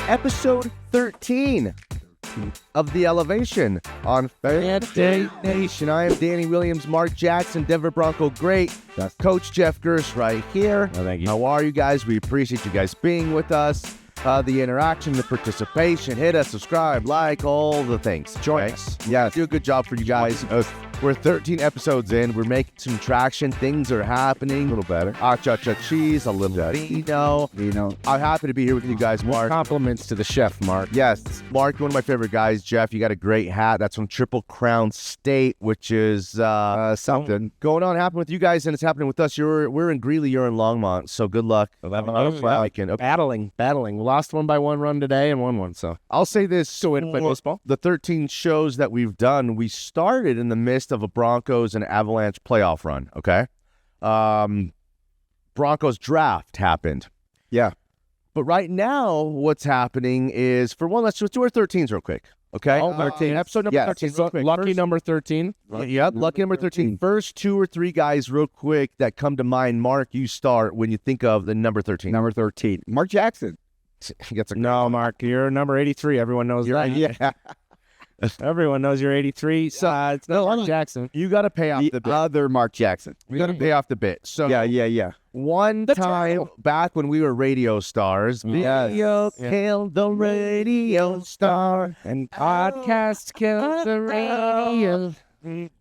episode 13 of The Elevation on Fan Day Nation. I am Danny Williams, Mark Jackson, Denver Bronco great. That's Coach Jeff Gersh right here. Oh, thank you. How are you guys? We appreciate you guys being with us. The interaction, the participation. Hit us, subscribe, like, all the things. Join us. Yeah, do a good job for you guys. We're 13 episodes in. We're making some traction. Things are happening. A little better. Cheese, a little vino. I'm happy to be here with you guys, Mark. Compliments to the chef, Mark. Yes, Mark, one of my favorite guys. Jeff, you got a great hat. That's from Triple Crown State, which is something going on happening with you guys, and it's happening with us. We're in Greeley, you're in Longmont, so good luck. Battling. We lost one by one run today and won one. So I'll say this: so in baseball, the 13 shows that we've done, we started in the midst of a Broncos and Avalanche playoff run. Okay, Broncos draft happened. Yeah. But right now, what's happening is, for one, let's do our 13s real quick. Okay? 13. Episode number 13. Real quick. Lucky number 13. Yep, lucky number 13. First 2 or 3 guys real quick that come to mind. Mark, you start when you think of the number 13. Number 13. Mark Jackson. No, Mark, you're number 83. Everyone knows that. Yeah. Everyone knows you're 83. So it's not Mark Jackson. You got to pay off the bit. Other Mark Jackson. We got to pay off the bit. So Yeah. One time back when we were radio stars, video killed the radio star, and podcast killed the radio.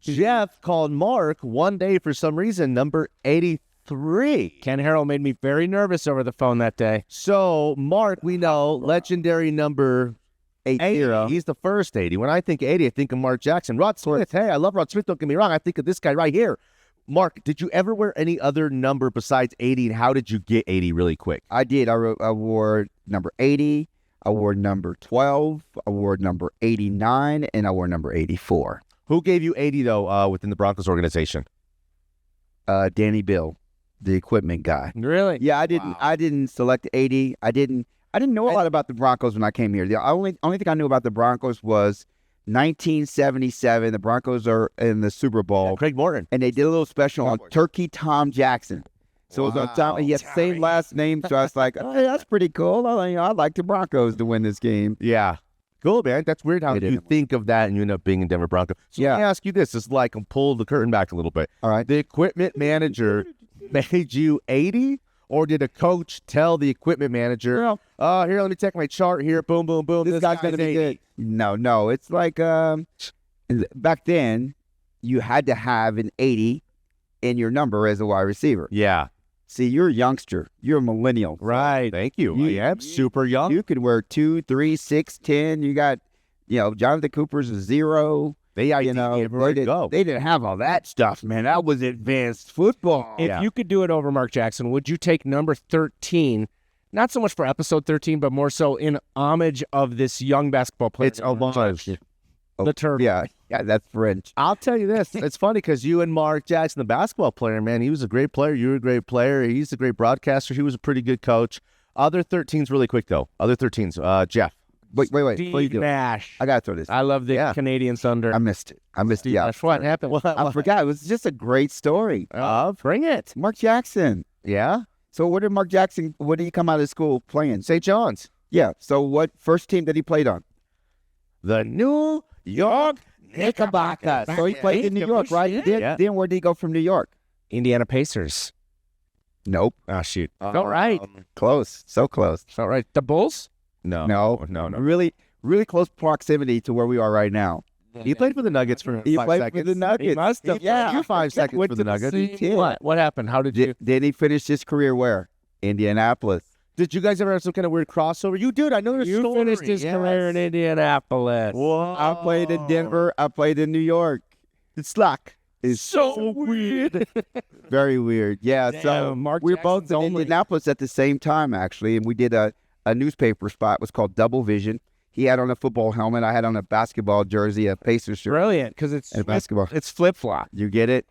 Jeff called Mark one day for some reason number 83. Ken Harrell made me very nervous over the phone that day. So Mark, we know, legendary number 80. He's the first 80. When I think 80, I think of Mark Jackson. Rod Smith. Hey, I love Rod Smith. Don't get me wrong. I think of this guy right here. Mark, did you ever wear any other number besides 80, and how did you get 80 really quick? I did. I wore number 80. I wore number 12. I wore number 89, and I wore number 84. Who gave you 80 though within the Broncos organization? Danny Bill, the equipment guy. Really? Yeah, I didn't. Wow. I didn't select 80. I didn't know a lot about the Broncos when I came here. The only thing I knew about the Broncos was 1977. The Broncos are in the Super Bowl. Yeah, Craig Morton. And they did a little special on Turkey Tom Jackson. So it was on Tom. He had the same last name. So I was like, oh, that's pretty cool. I'd like the Broncos to win this game. Yeah. Cool, man. That's weird how you think of that and you end up being in Denver Broncos. So let me ask you this. It's like, pull the curtain back a little bit. All right. The equipment manager made you 80? Or did a coach tell the equipment manager, here, let me take my chart here, boom, boom, boom, this guy's going to be good? No. It's like back then, you had to have an 80 in your number as a wide receiver. Yeah. See, you're a youngster. You're a millennial. Right. Thank you. I am super young. You could wear 2, 3, 6, 10. You got, Jonathan Cooper's a 0. They didn't have all that stuff, man. That was advanced football. If you could do it over Mark Jackson, would you take number 13? Not so much for episode 13, but more so in homage of this young basketball player. It's homage. The term. Yeah, that's French. I'll tell you this. It's funny because you and Mark Jackson, the basketball player, man, he was a great player. You were a great player. He's a great broadcaster. He was a pretty good coach. Other 13s really quick, though. Other 13s. Jeff. Wait. Steve Nash. I got to throw this. I love the Canadian Thunder. I missed it. Yeah. That's what happened. I forgot. It was just a great story. Bring it. Mark Jackson. Yeah? So what did he come out of school playing? St. John's. Yeah. So what first team did he play on? The New York Knickerbockers. So he played in New York, right? Then where did he go from New York? Indiana Pacers. Nope. Oh, shoot. All right. Close. So close. All right. The Bulls? No. Really, really close proximity to where we are right now. He played for the Nuggets for 5 seconds. He played for the Nuggets. He must have. Yeah, 5 seconds for the Nuggets. What happened? How did you? Then he finished his career where? Indianapolis. Did you guys ever have some kind of weird crossover? You did. I know your story. You finished his career in Indianapolis. Whoa. I played in Denver. I played in New York. It's like It's so weird. Very weird. Yeah. Damn, So Mark we were Jackson's both in Indianapolis at the same time, actually, and we did a newspaper spot. It was called Double Vision. He had on a football helmet. I had on a basketball jersey, a Pacers shirt. Brilliant, because it's basketball. It's flip flop. You get it?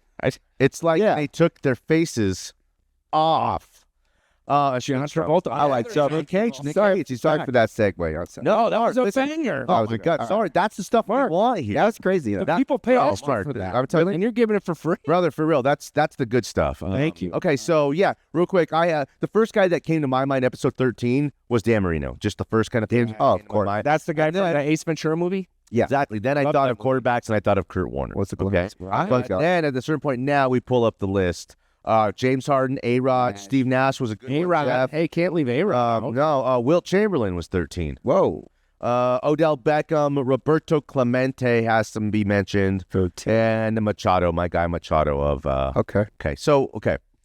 It's like they took their faces off John Travolta. I like Nick Cage. Sorry for that segue. No, that was a banger. Oh my God! Sorry, that's the stuff we want here. That was crazy. People pay extra for that. I'm telling you, and you're giving it for free, brother. For real, that's the good stuff. Thank you. Okay, so yeah, real quick, the first guy that came to my mind, episode 13, was Dan Marino. Just the first kind of thing. Oh, of course. That's the guy from the Ace Ventura movie. Yeah, exactly. Then I thought of quarterbacks, and I thought of Kurt Warner. What's the okay? Right. But then at a certain point, now we pull up the list. James Harden, A-Rod, Steve Nash was a good A-Rod. one. Hey, can't leave A-Rod. No, Wilt Chamberlain was 13. Whoa. Odell Beckham, Roberto Clemente has to be mentioned, and Machado, my guy Machado of. Okay. So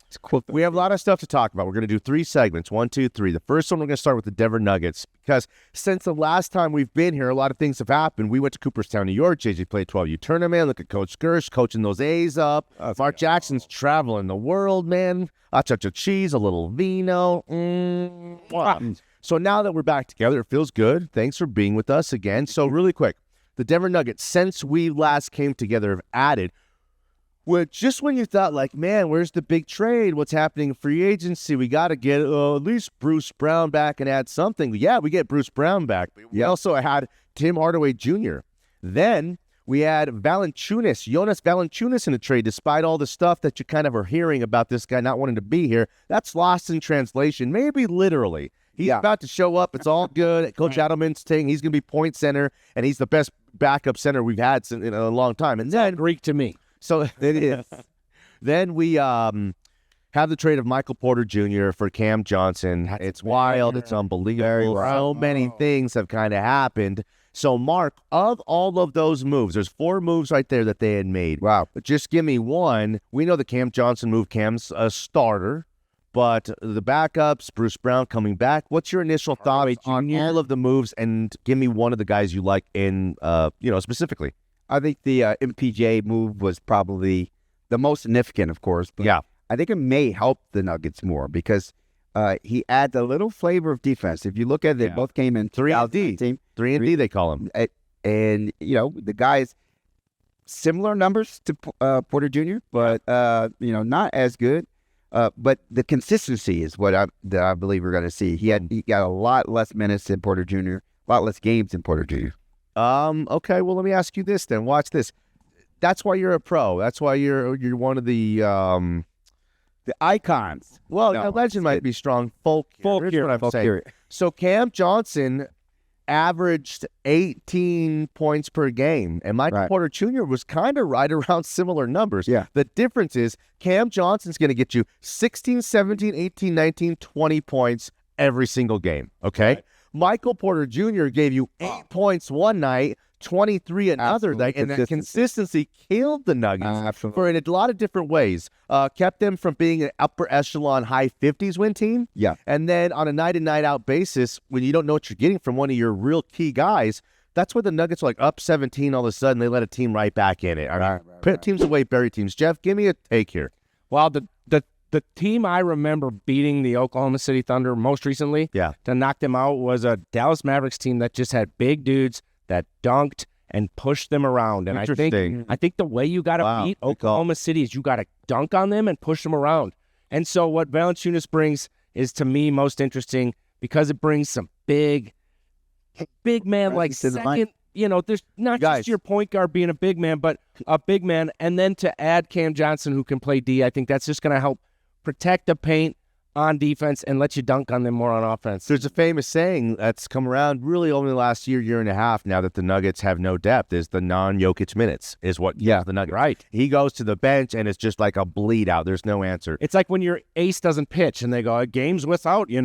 it's cool. We have a lot of stuff to talk about. We're going to do 3 segments. 1, 2, 3. The first one, we're going to start with the Denver Nuggets because since the last time we've been here, a lot of things have happened. We went to Cooperstown, New York. JJ played 12U tournament. Look at Coach Gersh coaching those A's up. Mark Jackson's traveling the world, man. Cheese, a little vino. So now that we're back together, it feels good. Thanks for being with us again. So really quick, the Denver Nuggets, since we last came together, have added. Well, just when you thought, like, man, where's the big trade? What's happening in free agency? We got to get at least Bruce Brown back and add something. Yeah, we get Bruce Brown back. But we also had Tim Hardaway Jr. Then we had Valanciunas, Jonas Valanciunas in a trade, despite all the stuff that you kind of are hearing about this guy not wanting to be here. That's lost in translation, maybe literally. He's about to show up. It's all good. Coach Adelman's saying he's going to be point center, and he's the best backup center we've had in a long time. And then Greek to me. So it is. Then we have the trade of Michael Porter Jr. for Cam Johnson. It's wild. It's unbelievable. So many things have kind of happened. So, Mark, of all of those moves, there's 4 moves right there that they had made. Wow. But just give me one. We know the Cam Johnson move. Cam's a starter. But the backups, Bruce Brown coming back. What's your initial thoughts on all of the moves? And give me one of the guys you like in, specifically. I think the MPJ move was probably the most significant, of course. But I think it may help the Nuggets more because he adds a little flavor of defense. If you look at it, they both came in 3-and-D. 3-and-D, they call him. And, the guys, similar numbers to Porter Jr., but, not as good. But the consistency is what I believe we're going to see. He got a lot less minutes than Porter Jr., a lot less games than Porter Jr. Okay, well, let me ask you this then. Watch this. That's why you're a pro. That's why you're one of the icons. Well, no, legend might be strong. Folk here. What I'm saying. Here. So Cam Johnson averaged 18 points per game, and Michael Porter Jr. was kind of right around similar numbers. Yeah. The difference is Cam Johnson's going to get you 16, 17, 18, 19, 20 points every single game, okay? Right. Michael Porter Jr. gave you 8 points one night, 23 another night, and that consistency killed the Nuggets for in a lot of different ways. Kept them from being an upper echelon high 50s win team. Yeah. And then on a night-in, night-out basis, when you don't know what you're getting from one of your real key guys, that's where the Nuggets are like up 17 all of a sudden. They let a team right back in it. Put teams away, bury teams. Jeff, give me a take here. Well, the team I remember beating the Oklahoma City Thunder most recently to knock them out was a Dallas Mavericks team that just had big dudes that dunked and pushed them around. And I think the way you got to beat Oklahoma City is you got to dunk on them and push them around. And so what Valanciunas brings is, to me, most interesting because it brings some big man like second. There's not just your point guard being a big man, but a big man. And then to add Cam Johnson who can play D, I think that's just going to help protect the paint on defense and let you dunk on them more on offense. There's a famous saying that's come around really only the last year and a half now that the Nuggets have no depth is the non-Jokic minutes is what the Nuggets. Right. He goes to the bench and it's just like a bleed out. There's no answer. It's like when your ace doesn't pitch and they go, games without, Yeah.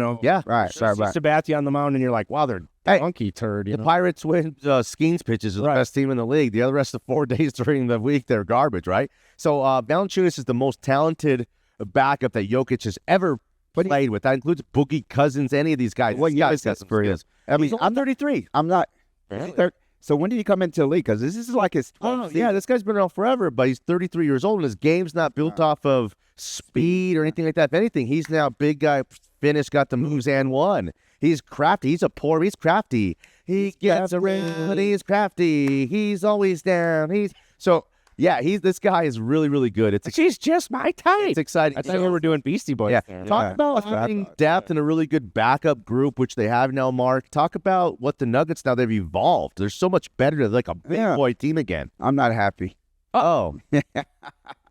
Right. Sabathia on the mound and you're like, wow, they're donkey turd. The Pirates win Skeens pitches is the best team in the league. The other rest of 4 days during the week, they're garbage, right? So Valanciunas is the most talented backup that Jokic has ever played with. That includes Boogie Cousins, any of these guys. Well, that's for him. I mean, I'm 33. I'm not. Really? So when did he come into the league? Because this is like his. This guy's been around forever, but he's 33 years old, and his game's not built off of speed or anything like that. If anything, he's now big guy, finished, got the moves, and won. He's crafty. He's crafty. He gets around. He's crafty. He's always down. So Yeah, this guy is really, really good. She's just my type. It's exciting. I thought we were doing Beastie Boys. Yeah. Talk about having depth and a really good backup group, which they have now, Mark. Talk about what the Nuggets, now they've evolved. They're so much better. They're like a big boy team again. I'm not happy. Oh.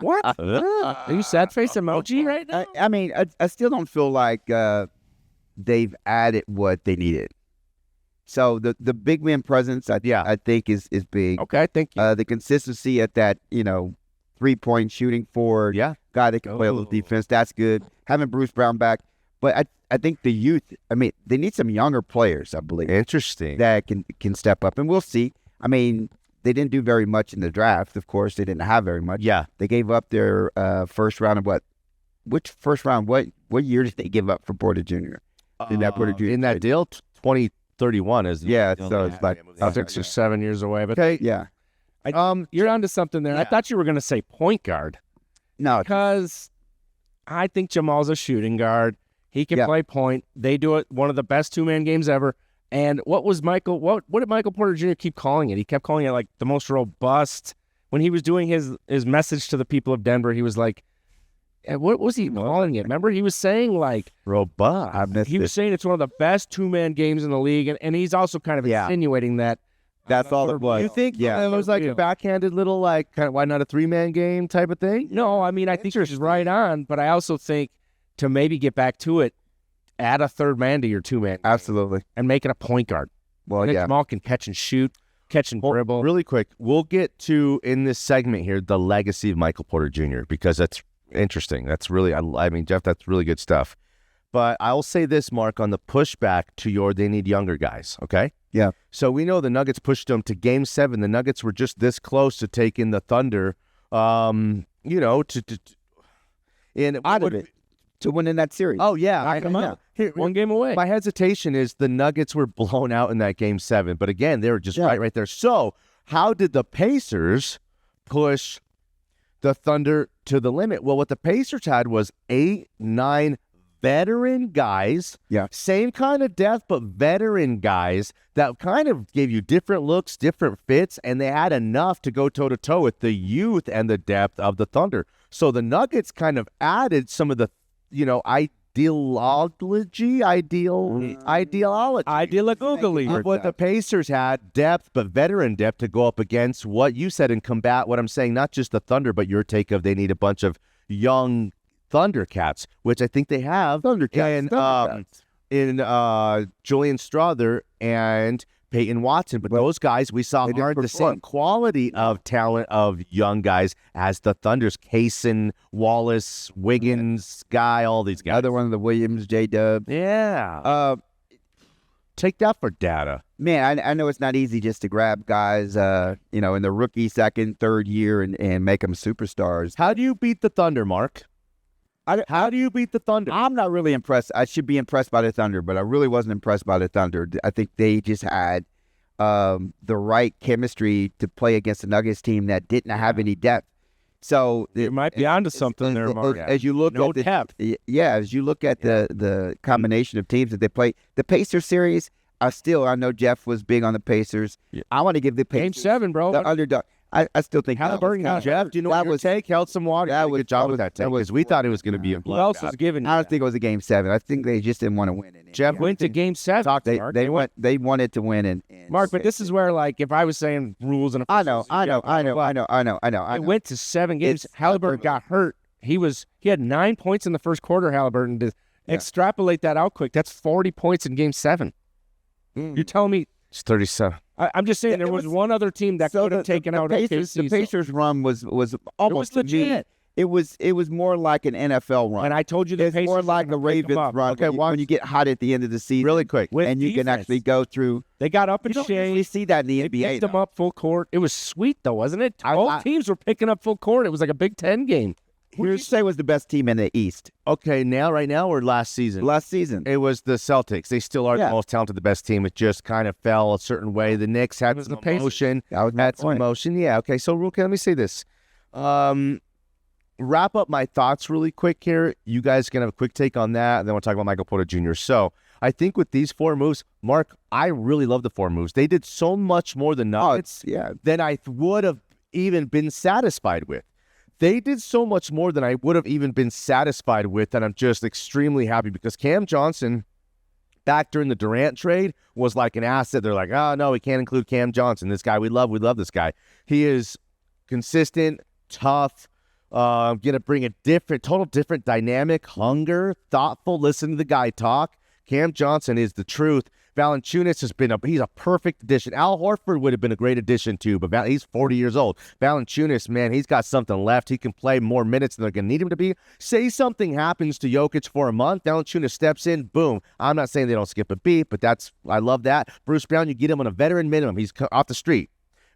What? Are you sad face emoji right now? I mean, I still don't feel like they've added what they needed. So the big man presence, I think is big. Okay, thank you. The consistency at that, 3-point shooting forward. Yeah. Guy that can play a little defense. That's good. Having Bruce Brown back. But I think the youth, they need some younger players, I believe. Interesting. That can step up. And we'll see. They didn't do very much in the draft. Of course, they didn't have very much. Yeah. They gave up their first round of what? Which first round? What year did they give up for Porter Jr.? In that deal, 2031 is. Yeah, so it's like 6 or 7 years away. But okay. Yeah. You're onto something there. Yeah. I thought you were going to say point guard. No. Because I think Jamal's a shooting guard. He can play point. They do it one of the best two-man games ever. And what did Michael Porter Jr. keep calling it? He kept calling it like the most robust. When he was doing his message to the people of Denver, he was like, what was he calling it? Remember, he was saying like robust. He was saying it's one of the best two-man games in the league, and he's also kind of insinuating that. That's all it was. You think it was like a backhanded little like kind of why not a three-man game type of thing? No, I think you're right on, but I also think to maybe get back to it, add a third man to your two-man game. Absolutely. And make it a point guard. Well, Jamal can catch and shoot, catch and dribble. Really quick, we'll get to, in this segment here, the legacy of Michael Porter Jr., because that's interesting. That's really, Jeff, that's really good stuff. But I'll say this, Mark, on the pushback to they need younger guys, okay? Yeah. So we know the Nuggets pushed them to Game 7. The Nuggets were just this close to taking the Thunder, to win in that series. Oh, yeah. Here, 1 game away. My hesitation is the Nuggets were blown out in that Game 7. But again, they were just right there. So how did the Pacers push the Thunder to the limit? Well, what the Pacers had was 8, 9 veteran guys. Yeah. Same kind of depth, but veteran guys that kind of gave you different looks, different fits, and they had enough to go toe-to-toe with the youth and the depth of the Thunder. So the Nuggets kind of added some of the ideology of what the Pacers had, depth, but veteran depth to go up against what you said and combat what I'm saying, not just the Thunder, but your take of they need a bunch of young Thundercats, which I think they have. Thundercats. In Julian Strother and Peyton Watson. But those guys, we saw aren't the same quality of talent of young guys as the Thunders. Kaysen, Wallace, Wiggins, Guy, all these guys. Other one of the Williams, J-Dub. Yeah. Take that for data. Man, I know it's not easy just to grab guys, in the rookie, second, third year and make them superstars. How do you beat the Thunder, Mark? How do you beat the Thunder? I'm not really impressed. I should be impressed by the Thunder, but I really wasn't impressed by the Thunder. I think they just had the right chemistry to play against the Nuggets team that didn't have any depth. So you might be onto something there, Mark. As you look at depth. As you look at the combination of teams that they play, the Pacers series, I know Jeff was big on the Pacers. Yeah. I want to give the Pacers Game 7, bro. The underdog. I still think Halliburton. Jeff, do you know what your take? Held some water. Good job with that take, because we thought it was going to be a blowout. Who else was giving? I don't think it was a Game 7. I think they just didn't want to win it. Jeff went to Game 7. They wanted to win in Mark, but this is where, like, if I was saying rules and I know. It went to 7 games. Halliburton got hurt. He had 9 points in the first quarter. Halliburton to extrapolate that out quick. That's 40 points in Game 7. You're telling me it's 37. I'm just saying there was one other team that could have taken out Pacers. The Pacers run was almost legit. It was more like an NFL run. And I told you it's more like the Ravens run. Okay, when you get hot at the end of the season, really quick, and you can actually go through. They got up and you see that in the NBA. They picked them up full court. It was sweet though, wasn't it? Both teams were picking up full court. It was like a Big Ten game. Who did you say was the best team in the East? Okay, right now or last season? Last season. It was the Celtics. They still are the most talented, the best team. It just kind of fell a certain way. The Knicks had some emotion. Had some emotion. Yeah, okay. So, let me say this. Wrap up my thoughts really quick here. You guys can have a quick take on that, and then we'll talk about Michael Porter Jr. So, I think with these 4 moves, Mark, I really love the 4 moves. They did so much more than Nuggets than I would have even been satisfied with. They did so much more than I would have even been satisfied with, and I'm just extremely happy because Cam Johnson, back during the Durant trade, was like an asset. They're like, oh, no, we can't include Cam Johnson. This guy, we love this guy. He is consistent, tough, going to bring a total different dynamic, hunger, thoughtful, listen to the guy talk. Cam Johnson is the truth. Valanciunas he's a perfect addition. Al Horford would have been a great addition too, but he's 40 years old. Valanciunas, man, he's got something left. He can play more minutes than they're going to need him to be. Say something happens to Jokic for a month, Valanciunas steps in, boom. I'm not saying they don't skip a beat, but I love that. Bruce Brown, you get him on a veteran minimum. He's off the street.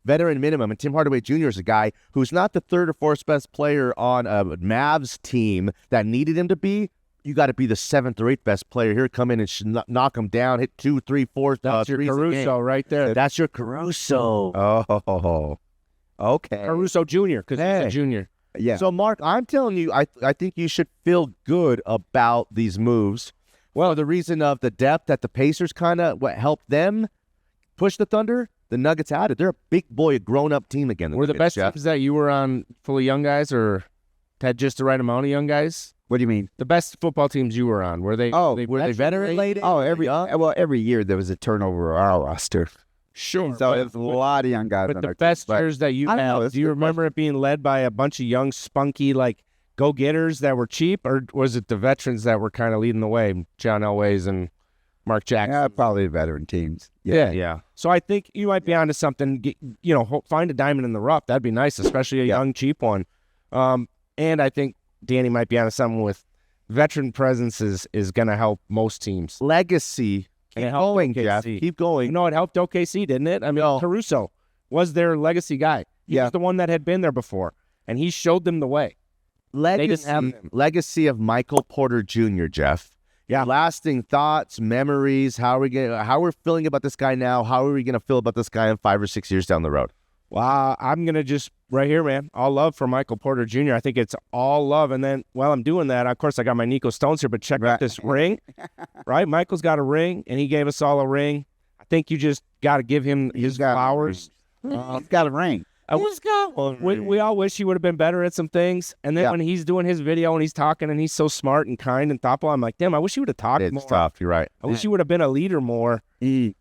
Veteran minimum. And Tim Hardaway Jr. is a guy who's not the third or fourth best player on a Mavs team that needed him to be. You got to be the seventh or eighth best player here. Come in and knock him down, hit 2, 3, 4. That's your Caruso right there. That's your Caruso. Oh, okay. Caruso Jr. because he's a junior. Yeah. So, Mark, I'm telling you, I think you should feel good about these moves. Well, the reason of the depth that the Pacers kind of helped them push the Thunder, the Nuggets added. They're a big boy, a grown-up team again. Were the best teams that you were on full of young guys or had just the right amount of young guys? What do you mean? The best football teams you were on, were they veteran-laden? Oh, every year there was a turnover on our roster. Sure. So there's a lot of young guys but on the our best team. years that you had, do you remember it being led by a bunch of young, spunky, like, go-getters that were cheap, or was it the veterans that were kind of leading the way, John Elway's and Mark Jackson? Yeah, probably veteran teams. Yeah. So I think you might be onto something. Find a diamond in the rough. That'd be nice, especially a young, cheap one. And I think Danny might be onto something with veteran presence is going to help most teams. Legacy. Keep going, Jeff. Keep going. No, it helped OKC, didn't it? I mean, Caruso was their legacy guy. He was the one that had been there before, and he showed them the way. Legacy of Michael Porter Jr., Jeff. Yeah. Lasting thoughts, memories. How we're feeling about this guy now? How are we going to feel about this guy in 5 or 6 years down the road? Well, I'm going to just right here, man. All love for Michael Porter Jr. I think it's all love. And then while I'm doing that, of course, I got my Nico Stones here, but check out this ring, right? Michael's got a ring, and he gave us all a ring. I think you just got to give him his flowers. He's got a ring. Who's got one? We all wish he would have been better at some things. And then when he's doing his video and he's talking and he's so smart and kind and thoughtful, I'm like, damn, I wish he would have talked more. It's tough. You're right. I wish he would have been a leader more.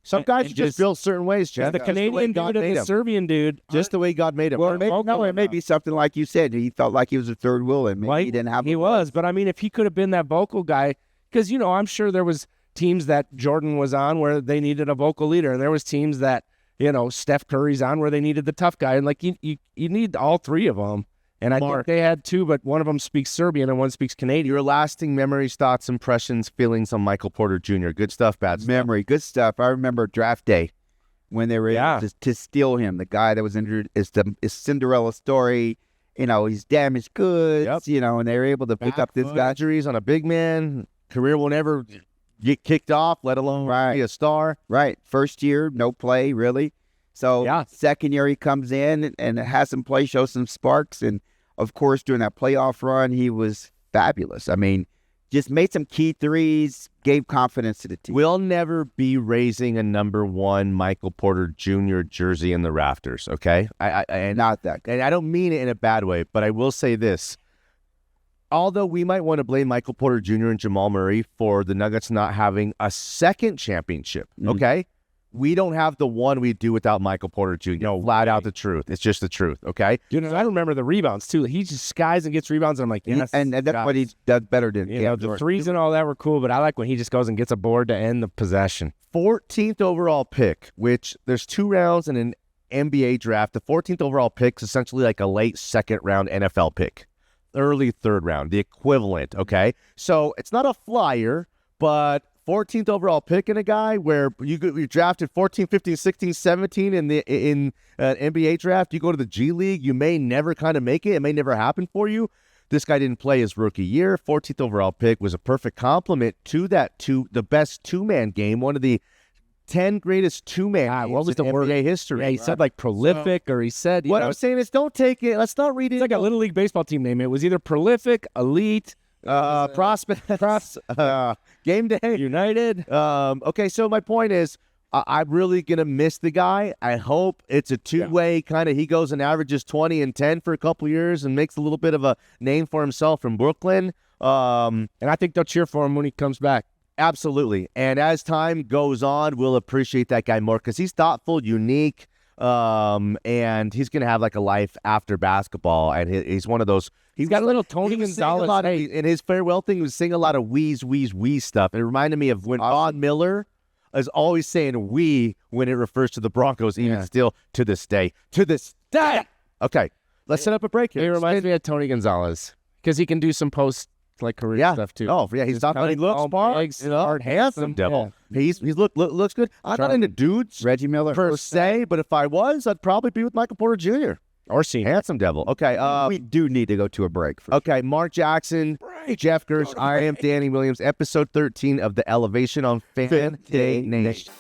Some guys just built certain ways, Jeff. The Canadian dude and the Serbian dude. Just the way God made him. Well, it may be something like you said. He felt like he was a third wheel, and maybe he didn't have. He was, but I mean, if he could have been that vocal guy, because I'm sure there was teams that Jordan was on where they needed a vocal leader, and there was teams that Steph Curry's on where they needed the tough guy, and like you need all three of them. And I think they had two, but one of them speaks Serbian and one speaks Canadian. Your lasting memories, thoughts, impressions, feelings on Michael Porter Jr. Good stuff, bad stuff. Memory, good stuff. I remember draft day when they were able to steal him. The guy that was injured is Cinderella story. He's damaged goods. And they were able to pick up this guy. Injuries on a big man. Career will never get kicked off, let alone be a star. Right. First year, no play, really. So second year he comes in and has some play, shows some sparks. And, of course, during that playoff run, he was fabulous. I mean, just made some key threes, gave confidence to the team. We'll never be raising a number 1 Michael Porter Jr. jersey in the rafters, okay? Not that good. And I don't mean it in a bad way, but I will say this. Although we might want to blame Michael Porter Jr. and Jamal Murray for the Nuggets not having a second championship, okay? We don't have the one we do without Michael Porter Jr. Flat out the truth. It's just the truth, okay? Dude, I remember the rebounds, too. He just skies and gets rebounds, and I'm like, yes. And that's what he does better than the threes and all that were cool, but I like when he just goes and gets a board to end the possession. 14th overall pick, which there's 2 rounds in an NBA draft. The 14th overall pick is essentially like a late second-round NFL pick. Early third round, the equivalent, okay? So it's not a flyer, but 14th overall pick in a guy where you drafted 14, 15, 16, 17 in an NBA draft, you go to the G League, you may never kind of make it. It may never happen for you. This guy didn't play his rookie year. 14th overall pick was a perfect complement to the best two-man game, one of the 10 greatest two-man what was the word? NBA history. Yeah, he said like prolific, or he said... What I'm saying is don't take it. Let's not read it. It's like a Little League baseball team name. It was either prolific, elite, prospect, game day, United. Okay, so my point is I'm really going to miss the guy. I hope it's a two-way kind of, he goes and averages 20 and 10 for a couple years and makes a little bit of a name for himself in Brooklyn. And I think they'll cheer for him when he comes back. Absolutely. And as time goes on, we'll appreciate that guy more because he's thoughtful, unique, and he's going to have like a life after basketball. And he's one of those. He's got a little Tony Gonzalez. In his farewell thing, he was singing a lot of wheeze stuff. It reminded me of when Von Miller is always saying "we" when it refers to the Broncos, even still to this day. To this day. Okay, let's set up a break here. He reminds me of Tony Gonzalez because he can do some post career stuff too. Oh yeah, he's not. He looks smart, handsome devil. Yeah. He's looks good. I'm not into dudes, Reggie Miller per se, but if I was, I'd probably be with Michael Porter Jr. or Senior. Handsome devil. Okay, we do need to go to a break. Okay, Mark Jackson, Jeff Gersh, I am Danny Williams. Episode 13 of The Elevation on Fan Day Nation.